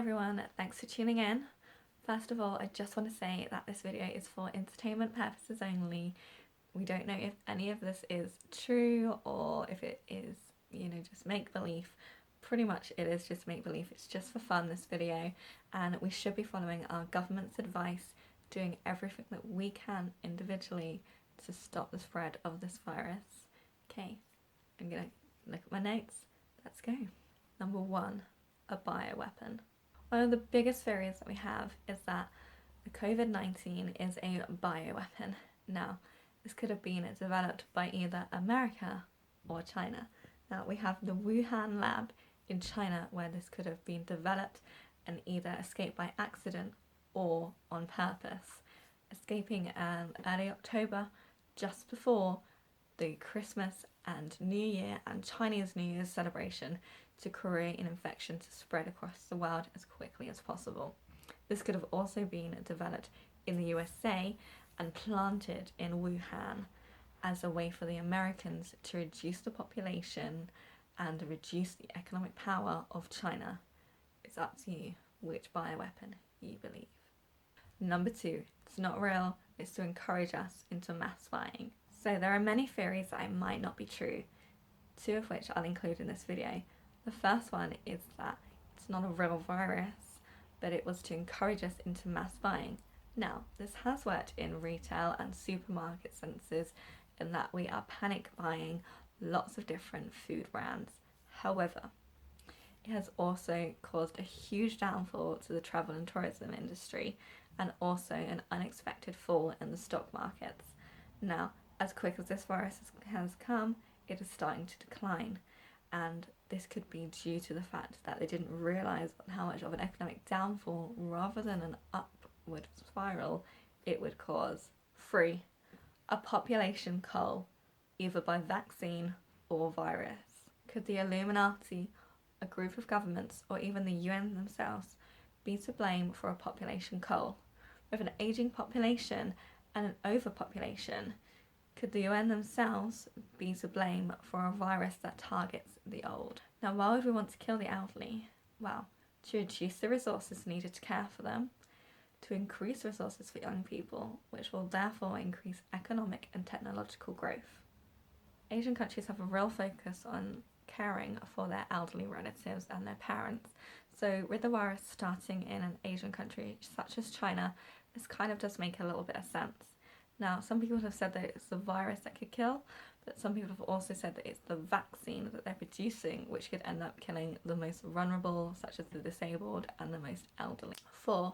everyone, thanks for tuning in. First of all, I just want to say that this video is for entertainment purposes only. We don't know if any of this is true or if it is, just make-believe. Pretty much it is just make-believe. It's just for fun, this video, and we should be following our government's advice, doing everything that we can individually to stop the spread of this virus. Okay, I'm gonna look at my notes. Let's go. Number 1, a bioweapon. One of the biggest theories that we have is that the Covid19 is a bioweapon. Now, this could have been developed by either America or China. Now, we have the Wuhan lab in China where this could have been developed and either escaped by accident or on purpose, escaping early October just before the Christmas and New Year and Chinese New Year's celebration to create an infection to spread across the world as quickly as possible. This could have also been developed in the USA and planted in Wuhan as a way for the Americans to reduce the population and reduce the economic power of China. It's up to you which bioweapon you believe. Number 2, it's not real, it's to encourage us into mass buying. So there are many theories that might not be true, 2 of which I'll include in this video. The first one is that it's not a real virus, but it was to encourage us into mass buying. Now, this has worked in retail and supermarket senses in that we are panic buying lots of different food brands. However, it has also caused a huge downfall to the travel and tourism industry and also an unexpected fall in the stock markets. Now, as quick as this virus has come, it is starting to decline, and this could be due to the fact that they didn't realise how much of an economic downfall rather than an upward spiral it would cause. 3, a population cull, either by vaccine or virus. Could the Illuminati, a group of governments, or even the UN themselves be to blame for a population cull? With an ageing population and an overpopulation, could the UN themselves be to blame for a virus that targets the old? Now, why would we want to kill the elderly? Well, to reduce the resources needed to care for them, to increase resources for young people, which will therefore increase economic and technological growth. Asian countries have a real focus on caring for their elderly relatives and their parents, so with the virus starting in an Asian country such as China, this kind of does make a little bit of sense. Now, some people have said that it's the virus that could kill, but some people have also said that it's the vaccine that they're producing which could end up killing the most vulnerable, such as the disabled and the most elderly. 4,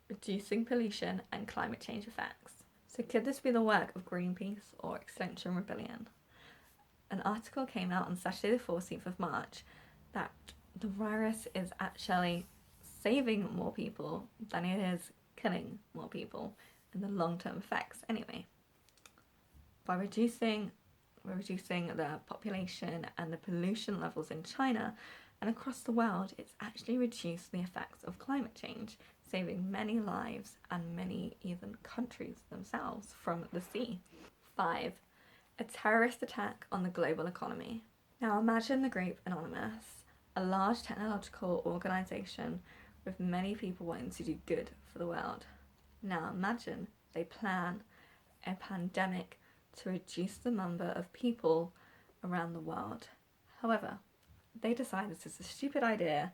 reducing pollution and climate change effects. So could this be the work of Greenpeace or Extinction Rebellion? An article came out on Saturday the 14th of March that the virus is actually saving more people than it is killing more people in the long-term effects anyway. By reducing the population and the pollution levels in China and across the world, it's actually reduced the effects of climate change, saving many lives and many even countries themselves from the sea. 5, a terrorist attack on the global economy. Now imagine the group Anonymous, a large technological organisation with many people wanting to do good for the world. Now imagine they plan a pandemic to reduce the number of people around the world. However, they decide this is a stupid idea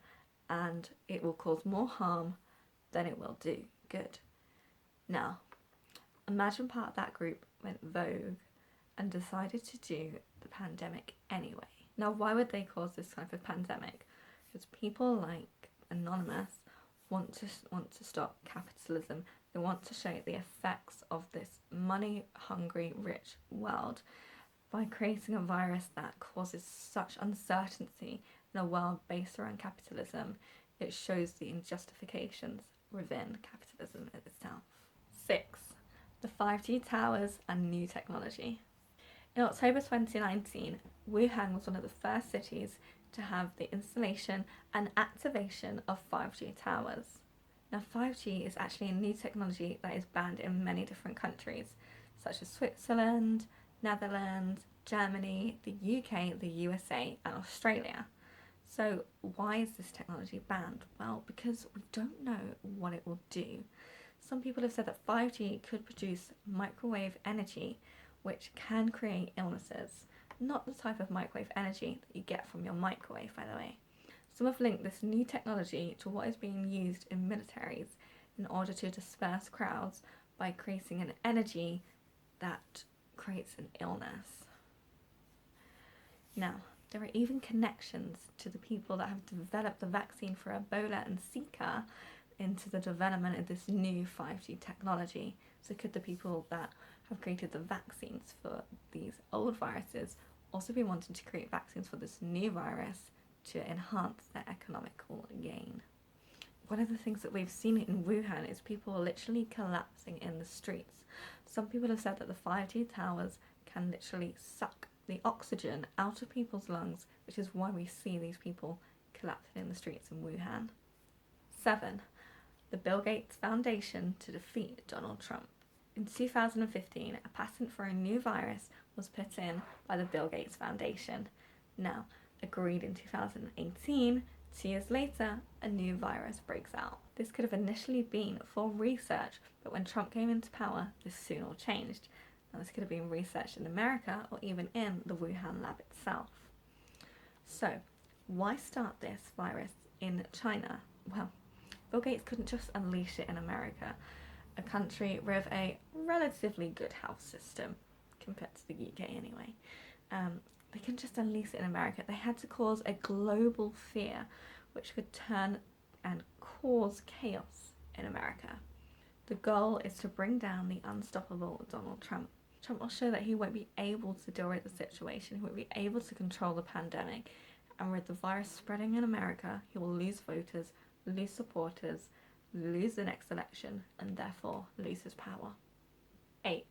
and it will cause more harm than it will do good. Now, imagine part of that group went vogue and decided to do the pandemic anyway. Now, why would they cause this type of pandemic? Because people like Anonymous want to stop capitalism. They want to show the effects of this money-hungry, rich world by creating a virus that causes such uncertainty in a world based around capitalism. It shows the injustifications within capitalism itself. 6, the 5G towers and new technology. In October 2019, Wuhan was one of the first cities to have the installation and activation of 5G towers. Now, 5G is actually a new technology that is banned in many different countries, such as Switzerland, Netherlands, Germany, the UK, the USA and Australia. So why is this technology banned? Well, because we don't know what it will do. Some people have said that 5G could produce microwave energy, which can create illnesses. Not the type of microwave energy that you get from your microwave, by the way. Some have linked this new technology to what is being used in militaries in order to disperse crowds by creating an energy that creates an illness. Now, there are even connections to the people that have developed the vaccine for Ebola and Zika into the development of this new 5G technology. So could the people that have created the vaccines for these old viruses also be wanting to create vaccines for this new virus to enhance their economical gain? One of the things that we've seen in Wuhan is people literally collapsing in the streets. Some people have said that the 5G towers can literally suck the oxygen out of people's lungs, which is why we see these people collapsing in the streets in Wuhan. 7. The Bill Gates Foundation to defeat Donald Trump. In 2015, a patent for a new virus was put in by the Bill Gates Foundation. Now, agreed in 2018, 2 years later, a new virus breaks out. This could have initially been for research, but when Trump came into power, this soon all changed. Now, this could have been researched in America or even in the Wuhan lab itself. So, why start this virus in China? Well, Bill Gates couldn't just unleash it in America, a country with a relatively good health system, compared to the UK anyway. They couldn't just unleash it in America. They had to cause a global fear, which could turn and cause chaos in America. The goal is to bring down the unstoppable Donald Trump. Trump will show that he won't be able to deal with the situation, he won't be able to control the pandemic, and with the virus spreading in America, he will lose voters, lose supporters, lose the next election, and therefore lose his power. 8.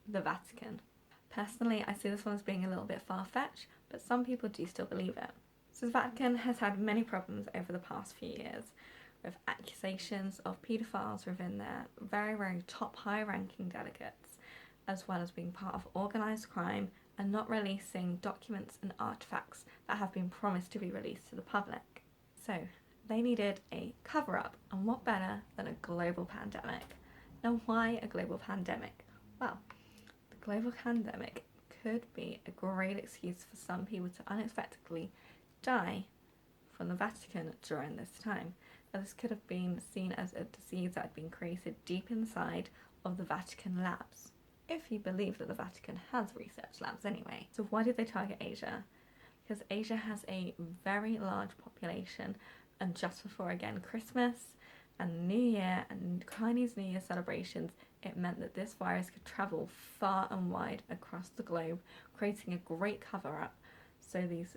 The Vatican. Personally, I see this one as being a little bit far-fetched, but some people do still believe it. So the Vatican has had many problems over the past few years, with accusations of paedophiles within their very, very top high-ranking delegates, as well as being part of organised crime and not releasing documents and artefacts that have been promised to be released to the public. So they needed a cover-up, and what better than a global pandemic? Now, why a global pandemic? Well, the global pandemic could be a great excuse for some people to unexpectedly die from the Vatican during this time. Now, this could have been seen as a disease that had been created deep inside of the Vatican labs, if you believe that the Vatican has research labs anyway. So why did they target Asia? Because Asia has a very large population, and just before, again, Christmas and New Year and Chinese New Year celebrations, it meant that this virus could travel far and wide across the globe, creating a great cover-up so these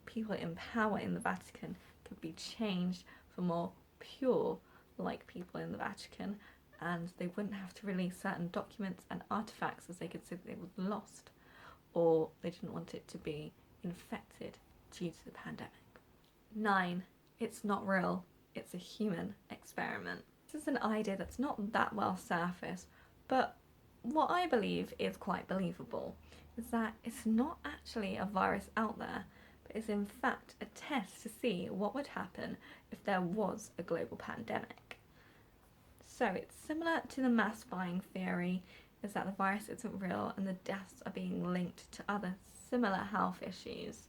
people in power in the Vatican could be changed for more pure like people in the Vatican, and they wouldn't have to release certain documents and artifacts as they could say that they were lost, or they didn't want it to be infected due to the pandemic. 9. It's not real, it's a human experiment. This is an idea that's not that well surfaced, but what I believe is quite believable is that it's not actually a virus out there, but is in fact a test to see what would happen if there was a global pandemic. So it's similar to the mass buying theory, is that the virus isn't real and the deaths are being linked to other similar health issues.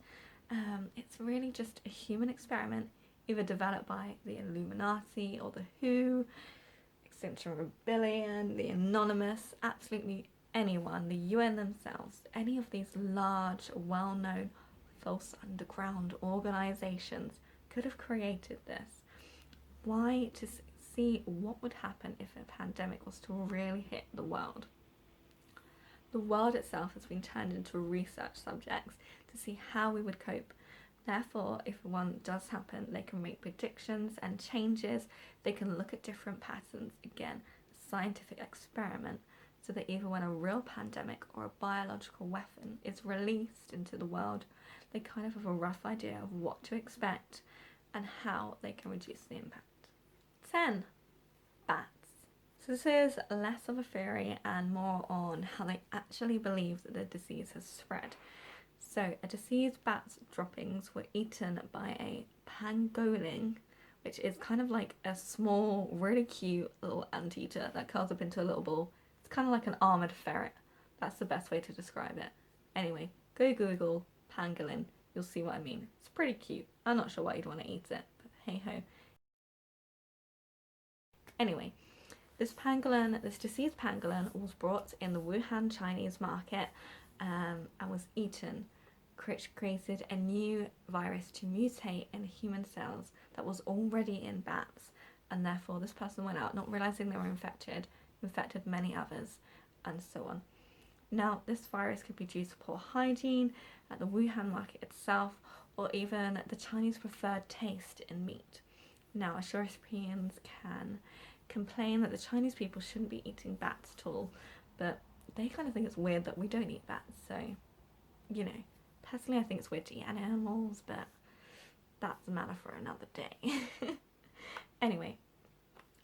It's really just a human experiment, either developed by the Illuminati or the WHO, Extinction Rebellion, the Anonymous, absolutely anyone, the UN themselves, any of these large, well-known false underground organisations could have created this. Why? To see what would happen if a pandemic was to really hit the world. The world itself has been turned into research subjects to see how we would cope. Therefore, if one does happen, they can make predictions and changes. They can look at different patterns. Again, a scientific experiment, so that even when a real pandemic or a biological weapon is released into the world, they kind of have a rough idea of what to expect and how they can reduce the impact. 10. Bats. So this is less of a theory and more on how they actually believe that the disease has spread. So, a deceased bat's droppings were eaten by a pangolin, which is kind of like a small, really cute little anteater that curls up into a little ball. It's kind of like an armoured ferret. That's the best way to describe it. Anyway, go Google pangolin. You'll see what I mean. It's pretty cute. I'm not sure why you'd want to eat it, but hey ho. Anyway, this deceased pangolin was brought in the Wuhan Chinese market and was eaten, which created a new virus to mutate in human cells that was already in bats, and therefore this person went out not realizing they were infected many others, and so on. Now, this virus could be due to poor hygiene at the Wuhan market itself, or even the Chinese preferred taste in meat. Now, as Europeans can complain that the Chinese people shouldn't be eating bats at all, but they kind of think it's weird that we don't eat bats, so, you know, personally I think it's weird to eat animals, but that's a matter for another day. Anyway,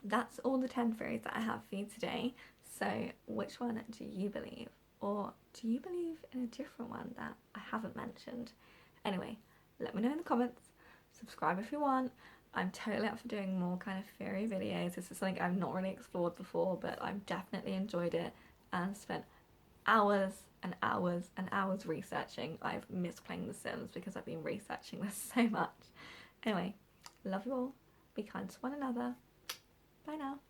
that's all the 10 theories that I have for you today, so which one do you believe? Or do you believe in a different one that I haven't mentioned? Anyway, let me know in the comments, subscribe if you want. I'm totally up for doing more kind of theory videos. This is something I've not really explored before, but I've definitely enjoyed it and spent hours and hours and hours researching. I've missed playing The Sims because I've been researching this so much. Anyway, love you all. Be kind to one another. Bye now.